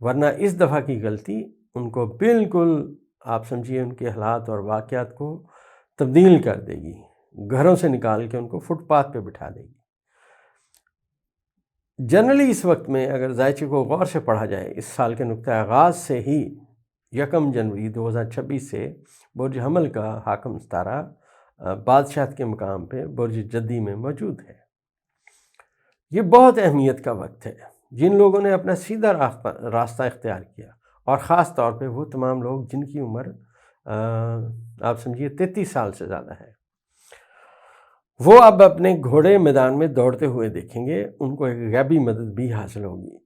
ورنہ اس دفعہ کی غلطی ان کو بالکل آپ سمجھیے ان کے حالات اور واقعات کو تبدیل کر دے گی، گھروں سے نکال کے ان کو فٹ پاتھ پہ بٹھا دے گی۔ جنرلی اس وقت میں اگر ذائچے کو غور سے پڑھا جائے، اس سال کے نقطۂ آغاز سے ہی 1 جنوری 2026 سے برج حمل کا حاکم ستارہ بادشاہت کے مقام پہ برج جدی میں موجود ہے۔ یہ بہت اہمیت کا وقت ہے۔ جن لوگوں نے اپنا سیدھا راستہ اختیار کیا، اور خاص طور پہ وہ تمام لوگ جن کی عمر آپ سمجھیے 33 سال سے زیادہ ہے، وہ اب اپنے گھوڑے میدان میں دوڑتے ہوئے دیکھیں گے، ان کو ایک غیبی مدد بھی حاصل ہوگی۔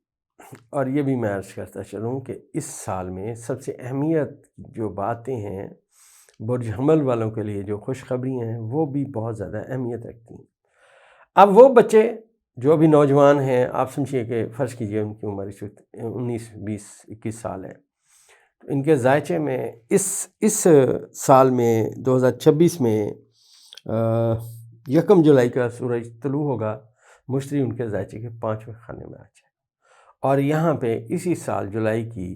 اور یہ بھی میں عرض کرتا چلوں کہ اس سال میں سب سے اہمیت جو باتیں ہیں برج حمل والوں کے لیے، جو خوشخبری ہیں، وہ بھی بہت زیادہ اہمیت رکھتی ہیں۔ اب وہ بچے جو ابھی نوجوان ہیں، آپ سمجھیے کہ فرض کیجئے ان کی عمر اس وقت 19 20 21 سال ہے، تو ان کے ذائچے میں اس سال میں 2026 میں 1 جولائی کا سورج طلوع ہوگا، مشتری ان کے ذائچے کے 5ویں خانے میں آ جائے، اور یہاں پہ اسی سال جولائی کی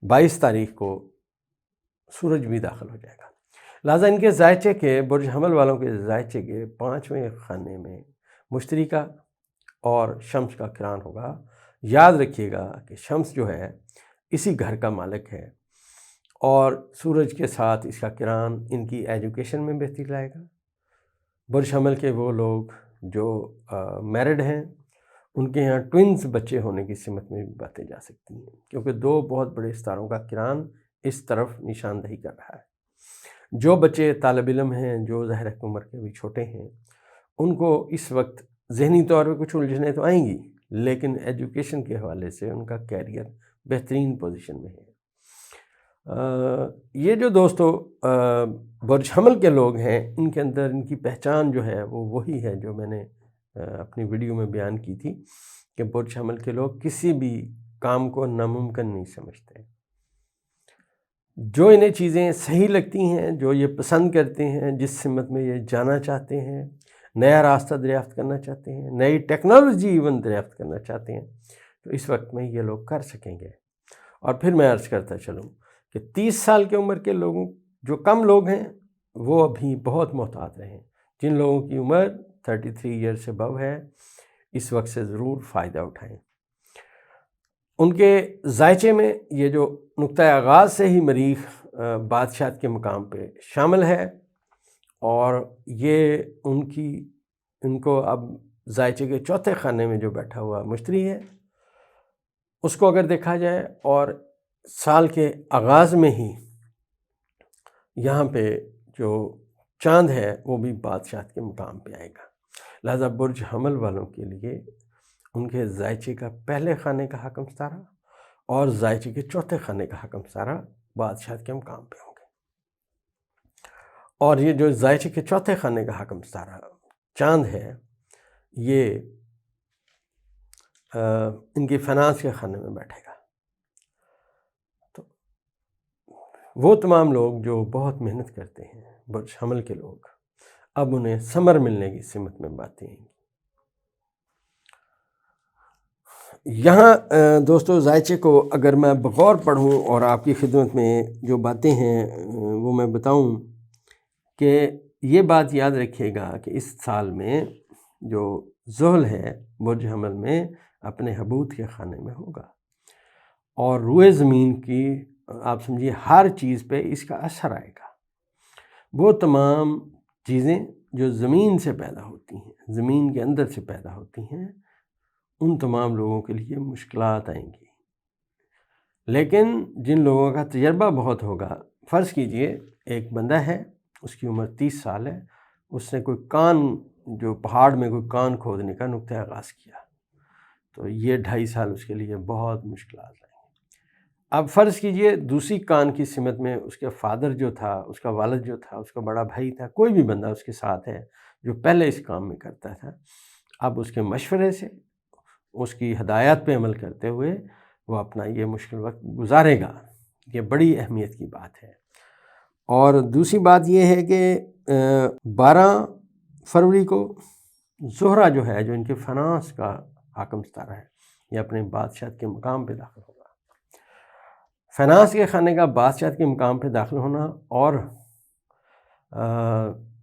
22 تاریخ کو سورج بھی داخل ہو جائے گا۔ لہٰذا ان کے ذائچے کے، برج حمل والوں کے ذائچے کے 5ویں خانے میں مشتری کا اور شمس کا کران ہوگا۔ یاد رکھیے گا کہ شمس جو ہے اسی گھر کا مالک ہے، اور سورج کے ساتھ اس کا کران ان کی ایجوکیشن میں بہتری لائے گا۔ برج حمل کے وہ لوگ جو میرڈ ہیں، ان کے یہاں ٹوئنز بچے ہونے کی سمت میں بھی باتیں جا سکتی ہیں، کیونکہ 2 بہت بڑے ستاروں کا کران اس طرف نشاندہی کر رہا ہے۔ جو بچے طالب علم ہیں، جو ظاہر عمر کے بھی چھوٹے ہیں، ان کو اس وقت ذہنی طور پہ کچھ الجھنیں تو آئیں گی، لیکن ایجوکیشن کے حوالے سے ان کا کیریئر بہترین پوزیشن میں ہے۔ یہ جو دوستو برج حمل کے لوگ ہیں، ان کے اندر ان کی پہچان جو ہے وہ وہی ہے جو میں نے اپنی ویڈیو میں بیان کی تھی، کہ برج حمل کے لوگ کسی بھی کام کو ناممکن نہیں سمجھتے۔ جو انہیں چیزیں صحیح لگتی ہیں، جو یہ پسند کرتے ہیں، جس سمت میں یہ جانا چاہتے ہیں، نیا راستہ دریافت کرنا چاہتے ہیں، نئی ٹیکنالوجی ایون دریافت کرنا چاہتے ہیں، تو اس وقت میں یہ لوگ کر سکیں گے۔ اور پھر میں عرض کرتا چلوں کہ 30 سال کی عمر کے لوگوں، جو کم لوگ ہیں، وہ ابھی بہت محتاط رہیں۔ جن لوگوں کی عمر 33 ایئر سے ابو ہے، اس وقت سے ضرور فائدہ اٹھائیں۔ ان کے ذائچے میں یہ جو نقطۂ آغاز سے ہی مریخ بادشاہت کے مقام پہ شامل ہے، اور یہ ان کو اب ذائچے کے 4تھے خانے میں جو بیٹھا ہوا مشتری ہے، اس کو اگر دیکھا جائے، اور سال کے آغاز میں ہی یہاں پہ جو چاند ہے وہ بھی بادشاہت کے مقام پہ آئے گا۔ لہذا برج حمل والوں کے لیے ان کے ذائچے کا پہلے خانے کا حاکم ستارہ اور ذائچے کے 4تھے خانے کا حاکم ستارہ بادشاہت کے مقام پہ ہوں گے۔ اور یہ جو ذائچے کے 4تھے خانے کا حاکم ستارہ چاند ہے، یہ ان کی فائنانس کے خانے میں بیٹھے گا۔ تو وہ تمام لوگ جو بہت محنت کرتے ہیں، برج حمل کے لوگ، اب انہیں ثمر ملنے کی سمت میں باتیں ہیں۔ یہاں دوستو ذائچے کو اگر میں بغور پڑھوں اور آپ کی خدمت میں جو باتیں ہیں وہ میں بتاؤں، کہ یہ بات یاد رکھیے گا کہ اس سال میں جو زحل ہے برج حمل میں اپنے حبوط کے خانے میں ہوگا، اور روئے زمین کی آپ سمجھیے ہر چیز پہ اس کا اثر آئے گا۔ وہ تمام چیزیں جو زمین سے پیدا ہوتی ہیں، زمین کے اندر سے پیدا ہوتی ہیں، ان تمام لوگوں کے لیے مشکلات آئیں گی۔ لیکن جن لوگوں کا تجربہ بہت ہوگا، فرض کیجئے ایک بندہ ہے، اس کی عمر 30 سال ہے، اس نے جو پہاڑ میں کوئی کان کھودنے کا نقطۂ آغاز کیا، تو یہ 2.5 سال اس کے لیے بہت مشکلات آئیں گی۔ اب فرض کیجئے دوسری کان کی سمت میں اس کے فادر جو تھا، اس کا والد جو تھا، اس کا بڑا بھائی تھا، کوئی بھی بندہ اس کے ساتھ ہے جو پہلے اس کام میں کرتا تھا، اب اس کے مشورے سے، اس کی ہدایات پہ عمل کرتے ہوئے وہ اپنا یہ مشکل وقت گزارے گا۔ یہ بڑی اہمیت کی بات ہے۔ اور دوسری بات یہ ہے کہ 12 فروری کو زہرہ جو ہے، جو ان کے فائنانس کا حاکم ستارہ ہے، یہ اپنے بادشاہت کے مقام پہ داخل ہوگا۔ فناس کے خانے کا بادشاہت کے مقام پہ داخل ہونا اور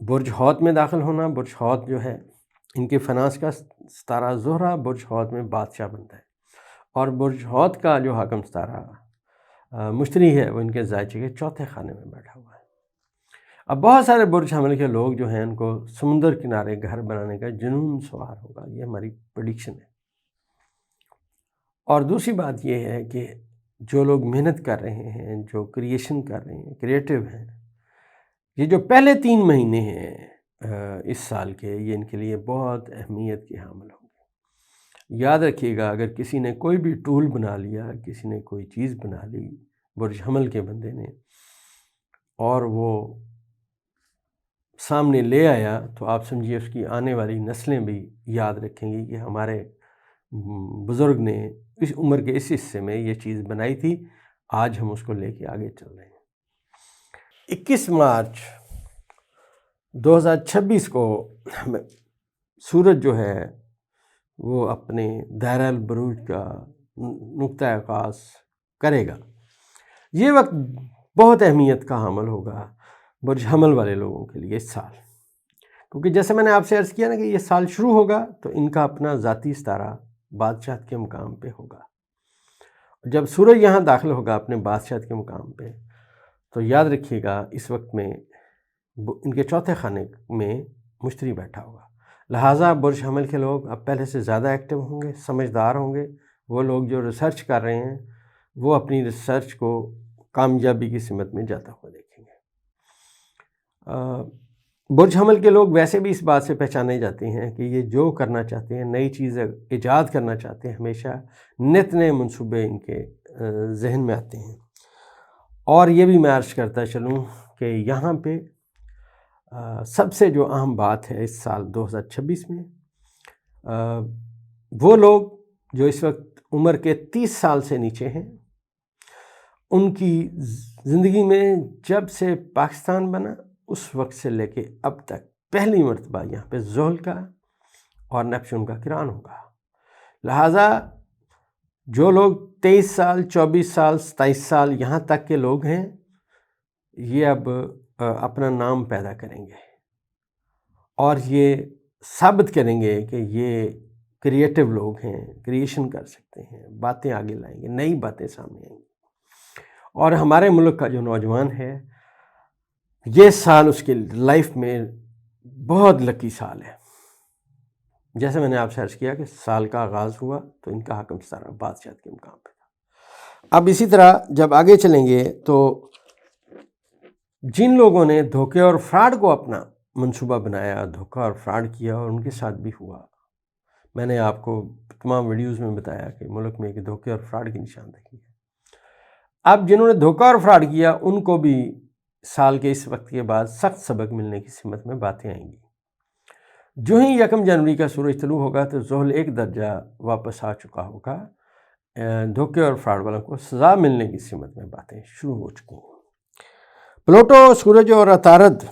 برج حوت میں داخل ہونا. برج حوت جو ہے ان کے فناس کا ستارہ زہرہ برج حوت میں بادشاہ بنتا ہے، اور برج حوت کا جو حاکم ستارہ مشتری ہے وہ ان کے زائچے کے چوتھے خانے میں بیٹھا ہوا ہے. اب بہت سارے برج حمل کے لوگ جو ہیں ان کو سمندر کنارے گھر بنانے کا جنون سوار ہوگا، یہ ہماری پریڈکشن ہے. اور دوسری بات یہ ہے کہ جو لوگ محنت کر رہے ہیں، جو کریشن کر رہے ہیں، کریٹو ہیں، یہ جو پہلے 3 مہینے ہیں اس سال کے، یہ ان کے لیے بہت اہمیت کے حامل ہوں گے. یاد رکھیے گا، اگر کسی نے کوئی بھی ٹول بنا لیا، کسی نے کوئی چیز بنا لی برج حمل کے بندے نے، اور وہ سامنے لے آیا، تو آپ سمجھیے اس کی آنے والی نسلیں بھی یاد رکھیں گی کہ ہمارے بزرگ نے اس عمر کے اس حصے میں یہ چیز بنائی تھی، آج ہم اس کو لے کے آگے چل رہے ہیں. 21 مارچ 2026 کو سورج جو ہے وہ اپنے دائرہ البروج کا نقطہ آغاز کرے گا. یہ وقت بہت اہمیت کا حامل ہوگا برج حمل والے لوگوں کے لیے اس سال، کیونکہ جیسے میں نے آپ سے عرض کیا نا کہ یہ سال شروع ہوگا تو ان کا اپنا ذاتی ستارہ بادشاہت کے مقام پہ ہوگا. جب سورج یہاں داخل ہوگا اپنے بادشاہت کے مقام پہ، تو یاد رکھیے گا اس وقت میں ان کے چوتھے خانے میں مشتری بیٹھا ہوگا. لہٰذا برج حمل کے لوگ اب پہلے سے زیادہ ایکٹیو ہوں گے، سمجھدار ہوں گے. وہ لوگ جو ریسرچ کر رہے ہیں وہ اپنی ریسرچ کو کامیابی کی سمت میں جاتا ہوا دیکھیں گے. برج حمل کے لوگ ویسے بھی اس بات سے پہچانے جاتے ہیں کہ یہ جو کرنا چاہتے ہیں، نئی چیزیں ایجاد کرنا چاہتے ہیں، ہمیشہ نت نئے منصوبے ان کے ذہن میں آتے ہیں. اور یہ بھی میں عرض کرتا چلوں کہ یہاں پہ سب سے جو اہم بات ہے اس سال 2026 میں، وہ لوگ جو اس وقت عمر کے 30 سال سے نیچے ہیں، ان کی زندگی میں جب سے پاکستان بنا اس وقت سے لے کے اب تک پہلی مرتبہ یہاں پہ زحل کا اور نیپچون کا کران ہوگا. لہٰذا جو لوگ 23 سال، 24 سال، 27 سال یہاں تک کے لوگ ہیں، یہ اب اپنا نام پیدا کریں گے اور یہ ثابت کریں گے کہ یہ کریٹو لوگ ہیں، کریشن کر سکتے ہیں، باتیں آگے لائیں گے، نئی باتیں سامنے آئیں گی. اور ہمارے ملک کا جو نوجوان ہے، یہ سال اس کے لائف میں بہت لکی سال ہے. جیسے میں نے آپ سے عرض کیا کہ سال کا آغاز ہوا تو ان کا حاکم ستارہ بادشاہت کے مقام پہ تھا. اب اسی طرح جب آگے چلیں گے تو جن لوگوں نے دھوکے اور فراڈ کو اپنا منصوبہ بنایا، دھوکہ اور فراڈ کیا اور ان کے ساتھ بھی ہوا، میں نے آپ کو تمام ویڈیوز میں بتایا کہ ملک میں ایک دھوکے اور فراڈ کی نشاندہی ہے. اب جنہوں نے دھوکہ اور فراڈ کیا ان کو بھی سال کے اس وقت کے بعد سخت سبق ملنے کی سمت میں باتیں آئیں گی. جو ہی 1 جنوری کا سورج طلوع ہوگا تو زحل 1 درجہ واپس آ چکا ہوگا. دھوکے اور فراڈ والوں کو سزا ملنے کی سمت میں باتیں شروع ہو چکی ہیں. پلوٹو، سورج اور عطارد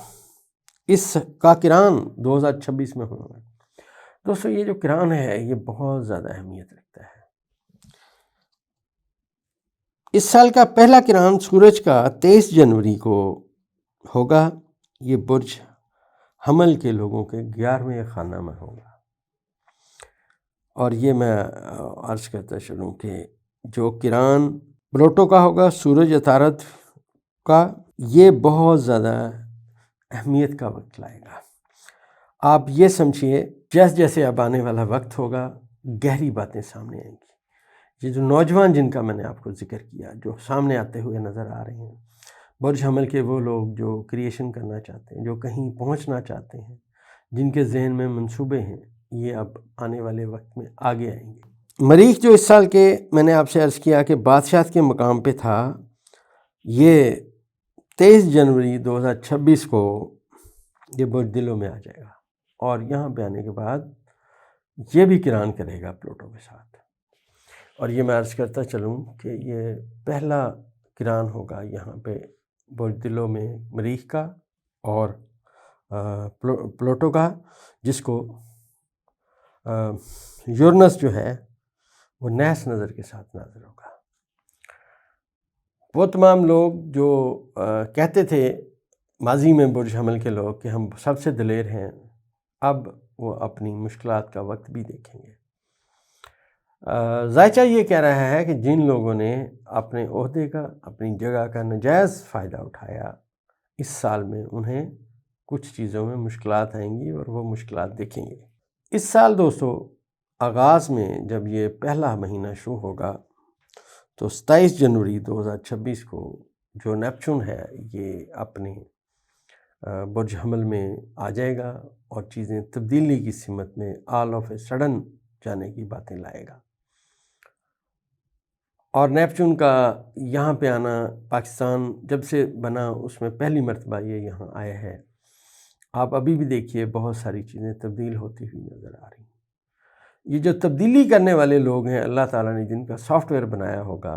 اس کا کران 2026 میں ہونا ہے. دوستو یہ جو کران ہے یہ بہت زیادہ اہمیت رکھتا ہے. اس سال کا پہلا کران سورج کا 23 جنوری کو ہوگا. یہ برج حمل کے لوگوں کے 11ویں خانہ میں ہوگا. اور یہ میں عرض کرتا چلوں کہ جو کران پلوٹو کا ہوگا، سورج عطارد کا، یہ بہت زیادہ اہمیت کا وقت لائے گا. آپ یہ سمجھیے جیسے جیسے اب آنے والا وقت ہوگا گہری باتیں سامنے آئیں گی. یہ جو نوجوان جن کا میں نے آپ کو ذکر کیا، جو سامنے آتے ہوئے نظر آ رہے ہیں، برج حمل کے وہ لوگ جو کریشن کرنا چاہتے ہیں، جو کہیں پہنچنا چاہتے ہیں، جن کے ذہن میں منصوبے ہیں، یہ اب آنے والے وقت میں آگے آئیں گے. مریخ جو اس سال کے میں نے آپ سے عرض کیا کہ بادشاہت کے مقام پہ تھا، یہ 23 جنوری 2026 کو یہ برج دلوں میں آ جائے گا. اور یہاں پہ آنے کے بعد یہ بھی کران کرے گا پلوٹو کے ساتھ. اور یہ میں عرض کرتا چلوں کہ یہ پہلا کران ہوگا یہاں پہ برج دلوں میں مریخ کا اور پلوٹو کا، جس کو یورنس جو ہے وہ نیس نظر کے ساتھ نظر ہوگا. وہ تمام لوگ جو کہتے تھے ماضی میں برج حمل کے لوگ کہ ہم سب سے دلیر ہیں، اب وہ اپنی مشکلات کا وقت بھی دیکھیں گے۔ ذائچہ یہ کہہ رہا ہے کہ جن لوگوں نے اپنے عہدے کا، اپنی جگہ کا ناجائز فائدہ اٹھایا، اس سال میں انہیں کچھ چیزوں میں مشکلات آئیں گی اور وہ مشکلات دیکھیں گے۔ اس سال دوستو آغاز میں جب یہ پہلا مہینہ شروع ہوگا تو 27 جنوری 2026 کو جو نیپچون ہے یہ اپنے برج حمل میں آ جائے گا اور چیزیں تبدیلی کی سمت میں آل آف اے سڈن جانے کی باتیں لائے گا۔ اور نیپچون کا یہاں پہ آنا پاکستان جب سے بنا اس میں پہلی مرتبہ یہ یہاں آیا ہے۔ آپ ابھی بھی دیکھیے بہت ساری چیزیں تبدیل ہوتی ہوئی نظر آ رہی ہیں۔ یہ جو تبدیلی کرنے والے لوگ ہیں، اللہ تعالیٰ نے جن کا سافٹ ویئر بنایا ہوگا،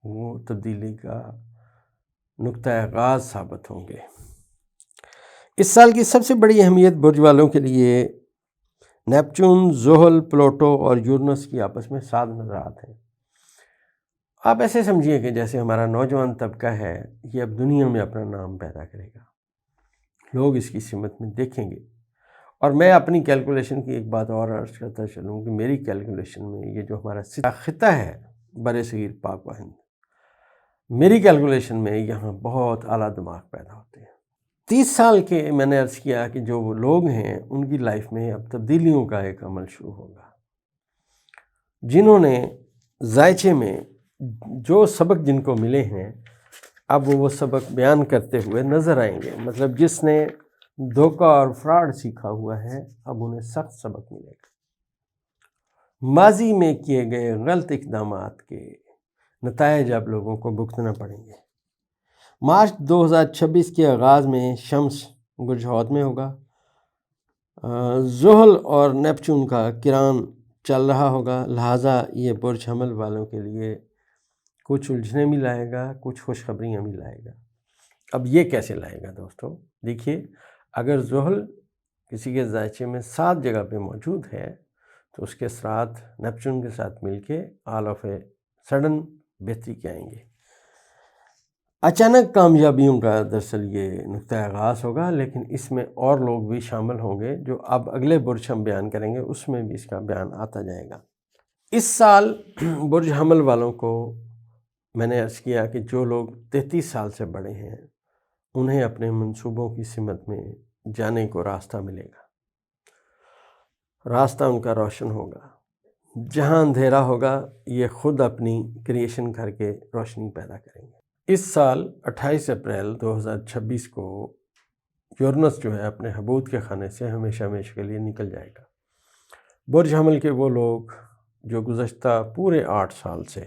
وہ تبدیلی کا نقطہ آغاز ثابت ہوں گے۔ اس سال کی سب سے بڑی اہمیت برج والوں کے لیے نیپچون، زحل، پلوٹو اور یورینس کی آپس میں 7 نظرات ہیں۔ آپ ایسے سمجھیے کہ جیسے ہمارا نوجوان طبقہ ہے، یہ اب دنیا میں اپنا نام پیدا کرے گا، لوگ اس کی سمت میں دیکھیں گے۔ اور میں اپنی کیلکولیشن کی ایک بات اور عرض کرتا چلوں کہ میری کیلکولیشن میں یہ جو ہمارا خطہ ہے بر صغیر پاک و ہند، میری کیلکولیشن میں یہاں بہت اعلیٰ دماغ پیدا ہوتے ہیں۔ 30 سال کے میں نے عرض کیا کہ جو وہ لوگ ہیں ان کی لائف میں اب تبدیلیوں کا ایک عمل شروع ہوگا۔ جنہوں نے ذائچے میں جو سبق جن کو ملے ہیں، اب وہ سبق بیان کرتے ہوئے نظر آئیں گے۔ مطلب جس نے دھوکہ اور فراڈ سیکھا ہوا ہے، اب انہیں سخت سبق ملے گا۔ ماضی میں کیے گئے غلط اقدامات کے نتائج اب لوگوں کو بھگتنا پڑیں گے۔ مارچ 2026 کے آغاز میں شمس برج حوت میں ہوگا، زحل اور نیپچون کا کران چل رہا ہوگا، لہٰذا یہ برج حمل والوں کے لیے کچھ الجھنیں بھی لائے گا، کچھ خوشخبریاں بھی لائے گا۔ اب یہ کیسے لائے گا دوستو؟ دیکھیے، اگر زحل کسی کے ذائچے میں 7 جگہ پہ موجود ہے تو اس کے اثرات نیپچون کے ساتھ مل کے آل آف اے سڈن بہتری کے آئیں گے۔ اچانک کامیابیوں کا دراصل یہ نقطہ آغاز ہوگا، لیکن اس میں اور لوگ بھی شامل ہوں گے جو اب اگلے برج ہم بیان کریں گے، اس میں بھی اس کا بیان آتا جائے گا۔ اس سال برج حمل والوں کو میں نے عرض کیا کہ جو لوگ 33 سال سے بڑے ہیں انہیں اپنے منصوبوں کی سمت میں جانے کو راستہ ملے گا، راستہ ان کا روشن ہوگا۔ جہاں اندھیرا ہوگا یہ خود اپنی کریشن کر کے روشنی پیدا کریں گے۔ اس سال 28 اپریل 2026 کو یورینس جو ہے اپنے حبوط کے خانے سے ہمیشہ ہمیشہ کے لیے نکل جائے گا۔ برج حمل کے وہ لوگ جو گزشتہ پورے 8 سال سے،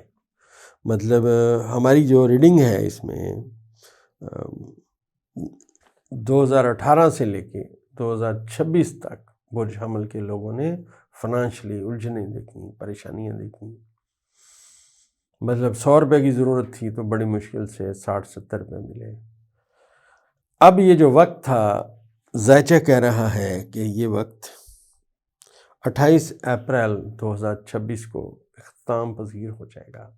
مطلب ہماری جو ریڈنگ ہے اس میں 2018 سے لے کے 2026 تک برج حمل کے لوگوں نے فنانشلی الجھنیں دیکھیں، پریشانیاں دیکھیں۔ مطلب 100 روپے کی ضرورت تھی تو بڑی مشکل سے 60-70 روپے ملے۔ اب یہ جو وقت تھا، ذائچہ کہہ رہا ہے کہ یہ وقت 28 اپریل 2026 کو اختتام پذیر ہو جائے گا۔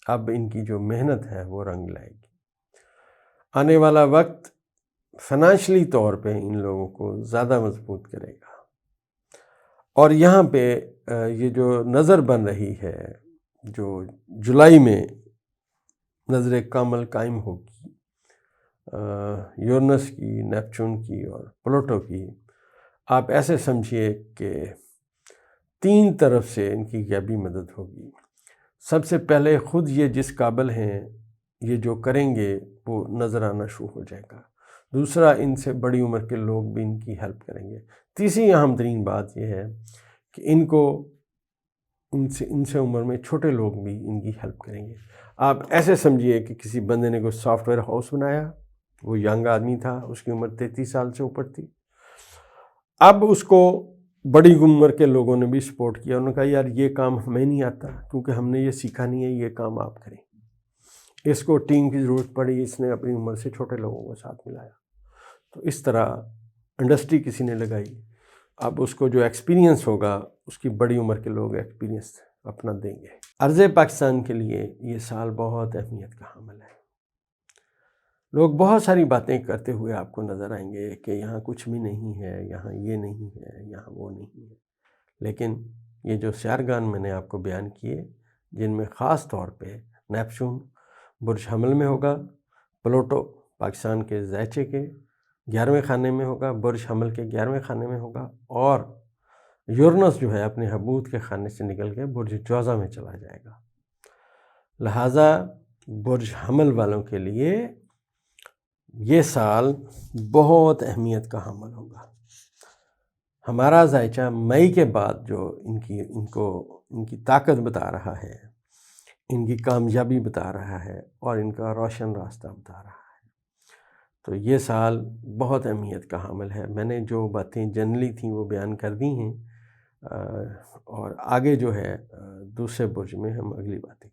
اب ان کی جو محنت ہے وہ رنگ لائے گی۔ آنے والا وقت فنانشلی طور پہ ان لوگوں کو زیادہ مضبوط کرے گا۔ اور یہاں پہ یہ جو نظر بن رہی ہے، جو جولائی میں نظر کامل قائم ہوگی یورینس کی، نیپچون کی اور پلوٹو کی، آپ ایسے سمجھیے کہ 3 طرف سے ان کی غیبی مدد ہوگی۔ سب سے پہلے خود یہ جس قابل ہیں، یہ جو کریں گے وہ نظر آنا شروع ہو جائے گا۔ دوسرا، ان سے بڑی عمر کے لوگ بھی ان کی ہیلپ کریں گے۔ تیسری اہم ترین بات یہ ہے کہ ان سے عمر میں چھوٹے لوگ بھی ان کی ہیلپ کریں گے۔ آپ ایسے سمجھیے کہ کسی بندے نے کوئی سافٹ ویئر ہاؤس بنایا، وہ ینگ آدمی تھا، اس کی عمر 33 سال سے اوپر تھی۔ اب اس کو بڑی عمر کے لوگوں نے بھی سپورٹ کیا، انہوں نے کہا یار یہ کام ہمیں نہیں آتا کیونکہ ہم نے یہ سیکھا نہیں ہے، یہ کام آپ کریں۔ اس کو ٹیم کی ضرورت پڑی، اس نے اپنی عمر سے چھوٹے لوگوں کو ساتھ ملایا، تو اس طرح انڈسٹری کسی نے لگائی۔ اب اس کو جو ایکسپیرینس ہوگا اس کی بڑی عمر کے لوگ ایکسپیرینس اپنا دیں گے۔ عرض پاکستان کے لیے یہ سال بہت اہمیت کا حامل ہے۔ لوگ بہت ساری باتیں کرتے ہوئے آپ کو نظر آئیں گے کہ یہاں کچھ بھی نہیں ہے، یہاں یہ نہیں ہے، یہاں وہ نہیں ہے، لیکن یہ جو سیارگان میں نے آپ کو بیان کیے، جن میں خاص طور پہ نیپچون برج حمل میں ہوگا، پلوٹو پاکستان کے زیچے کے 11ویں خانے میں ہوگا، برج حمل کے 11ویں خانے میں ہوگا، اور یورنس جو ہے اپنے حبوط کے خانے سے نکل کے برج جوزہ میں چلا جائے گا۔ لہٰذا برج حمل والوں کے لیے یہ سال بہت اہمیت کا حامل ہوگا۔ ہمارا ذائچہ مئی کے بعد جو ان کی طاقت بتا رہا ہے، ان کی کامیابی بتا رہا ہے، اور ان کا روشن راستہ بتا رہا ہے، تو یہ سال بہت اہمیت کا حامل ہے۔ میں نے جو باتیں جنرلی تھیں وہ بیان کر دی ہیں، اور آگے جو ہے دوسرے برج میں ہم اگلی باتیں